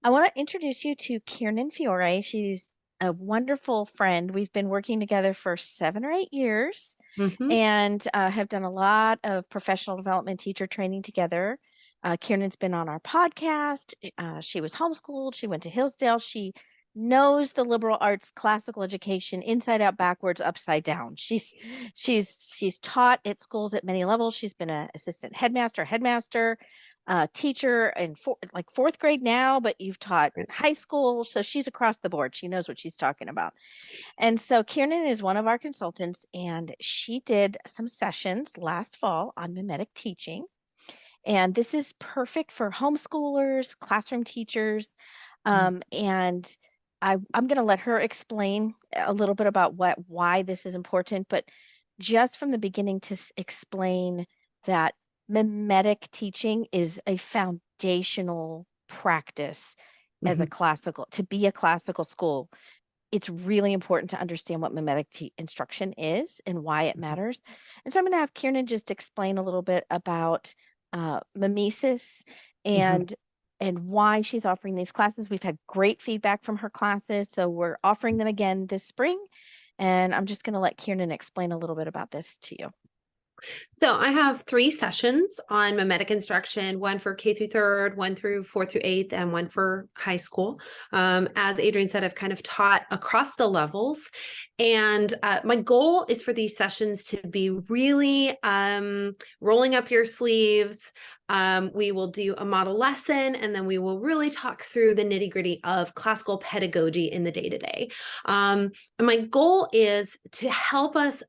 I want to introduce you to Kiernan Fiore. She's a wonderful friend. We've been working together for 7 or 8 years Hmm. and have done a lot of professional development teacher training together. Kiernan's been on our podcast. She was homeschooled. She went to Hillsdale. She knows the liberal arts classical education inside out, backwards, upside down. She's taught at schools at many levels. She's been an assistant headmaster, teacher in like fourth grade now, but you've taught high school. So she's across the board. She knows what she's talking about. And so Kiernan is one of our consultants, and she did some sessions last fall on mimetic teaching. And this is perfect for homeschoolers, classroom teachers. And I'm going to let her explain a little bit about why this is important, but just from the beginning to explain that mimetic teaching is a foundational practice as a Hmm. classical, to be a classical school. It's really important to understand what mimetic instruction is and why it matters. And so I'm going to have Kiernan just explain a little bit about mimesis Hmm. and why she's offering these classes. We've had great feedback from her classes, so we're offering them again this spring. And I'm just going to let Kiernan explain a little bit about this to you. So I have 3 sessions on mimetic instruction, one for K through third, one through fourth through eighth, and one for high school. As Adrienne said, I've kind of taught across the levels. And my goal is for these sessions to be really rolling up your sleeves. We will do a model lesson, and then we will really talk through the nitty gritty of classical pedagogy in the day to day. And my goal is to help us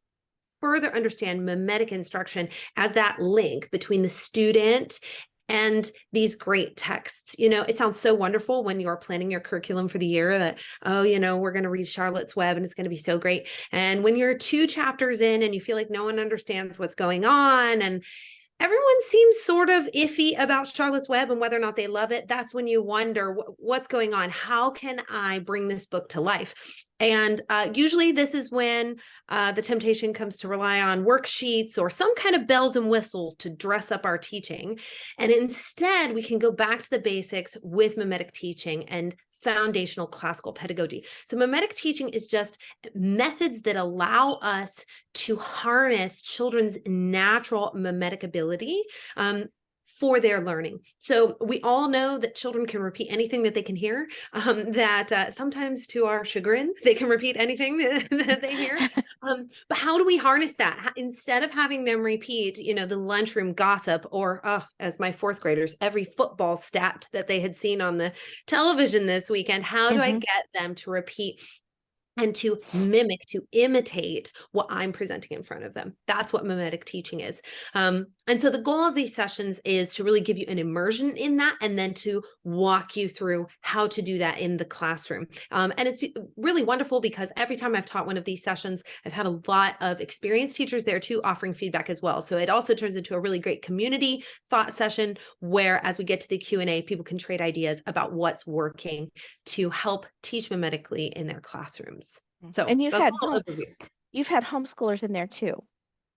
further understand mimetic instruction as that link between the student and these great texts. It sounds so wonderful when you're planning your curriculum for the year that, oh, we're going to read Charlotte's Web and it's going to be so great. And when you're 2 chapters in and you feel like no one understands what's going on and everyone seems sort of iffy about Charlotte's Web and whether or not they love it, that's when you wonder what's going on. How can I bring this book to life? And usually this is when the temptation comes to rely on worksheets or some kind of bells and whistles to dress up our teaching. And instead, we can go back to the basics with mimetic teaching and foundational classical pedagogy. So mimetic teaching is just methods that allow us to harness children's natural mimetic ability for their learning. So we all know that children can repeat anything that they can hear, that sometimes to our chagrin, they can repeat anything that they hear. But how do we harness that? Instead of having them repeat, the lunchroom gossip or, as my fourth graders, every football stat that they had seen on the television this weekend, how do I Mhm. get them to repeat and to mimic, to imitate what I'm presenting in front of them? That's what mimetic teaching is. And so the goal of these sessions is to really give you an immersion in that and then to walk you through how to do that in the classroom. And it's really wonderful because every time I've taught one of these sessions, I've had a lot of experienced teachers there too offering feedback as well. So it also turns into a really great community thought session where, as we get to the Q&A, people can trade ideas about what's working to help teach mimetically in their classrooms. So And that's a little overview. you've had homeschoolers in there too.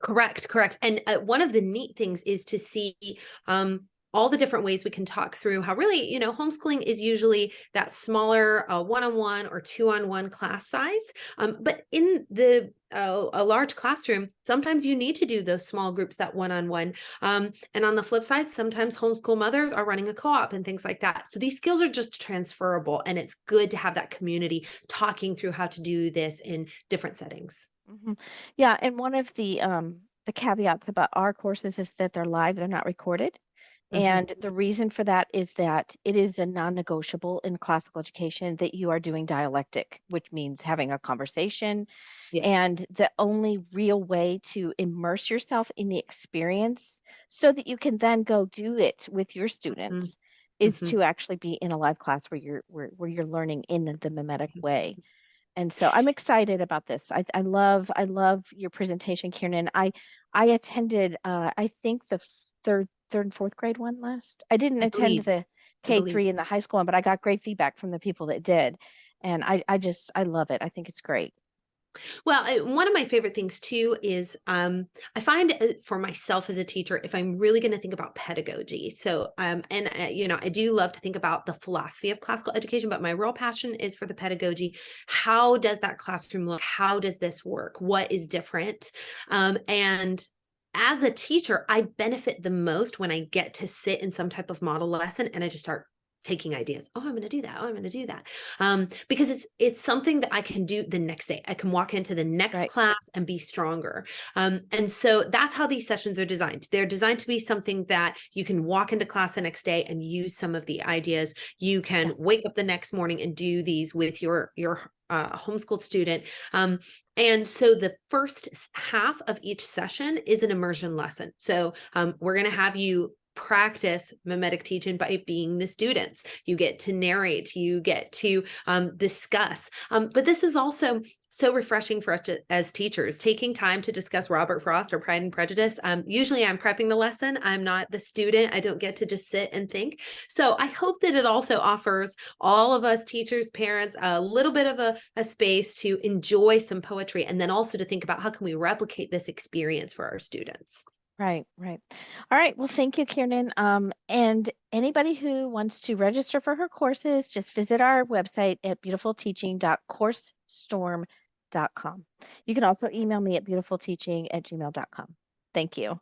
Correct, correct. And one of the neat things is to see all the different ways we can talk through how really, homeschooling is usually that smaller one-on-one or two-on-one class size. But in a large classroom, sometimes you need to do those small groups, that one-on-one. And on the flip side, sometimes homeschool mothers are running a co-op and things like that. So these skills are just transferable, and it's good to have that community talking through how to do this in different settings. Mhm. Yeah, and one of the caveats about our courses is that they're live, they're not recorded. Mhm. And the reason for that is that it is a non-negotiable in classical education that you are doing dialectic, which means having a conversation. Yes. And the only real way to immerse yourself in the experience so that you can then go do it with your Mhm. students is Mhm. to actually be in a live class where you're learning in the mimetic way. And so I'm excited about this. I love your presentation, Kiernan. I attended I think the third and fourth grade one last. I didn't I attend believe. the I believe. K3 and the high school one, but I got great feedback from the people that did. And I love it. I think it's great. Well, one of my favorite things too is I find for myself as a teacher, if I'm really going to think about pedagogy, so and you know, I do love to think about the philosophy of classical education, but my real passion is for the pedagogy. How does that classroom look? How does this work? What is different? And as a teacher, I benefit the most when I get to sit in some type of model lesson and I just start taking ideas. Oh, I'm going to do that. Oh, I'm going to do that. Because it's something that I can do the next day. I can walk into the next Right. class and be stronger. And so that's how these sessions are designed. They're designed to be something that you can walk into class the next day and use some of the ideas. You can Yeah. wake up the next morning and do these with your homeschooled student. And so the first half of each session is an immersion lesson. So we're going to have you practice mimetic teaching by being the students. You get to narrate, you get to discuss. But this is also so refreshing for us as teachers, taking time to discuss Robert Frost or Pride and Prejudice. Usually I'm prepping the lesson. I'm not the student. I don't get to just sit and think. So I hope that it also offers all of us teachers, parents, a little bit of a space to enjoy some poetry and then also to think about how can we replicate this experience for our students. Right, right. All right. Well, thank you, Kiernan. And anybody who wants to register for her courses, just visit our website at beautifulteaching.coursestorm.com. You can also email me at beautifulteaching@gmail.com. Thank you.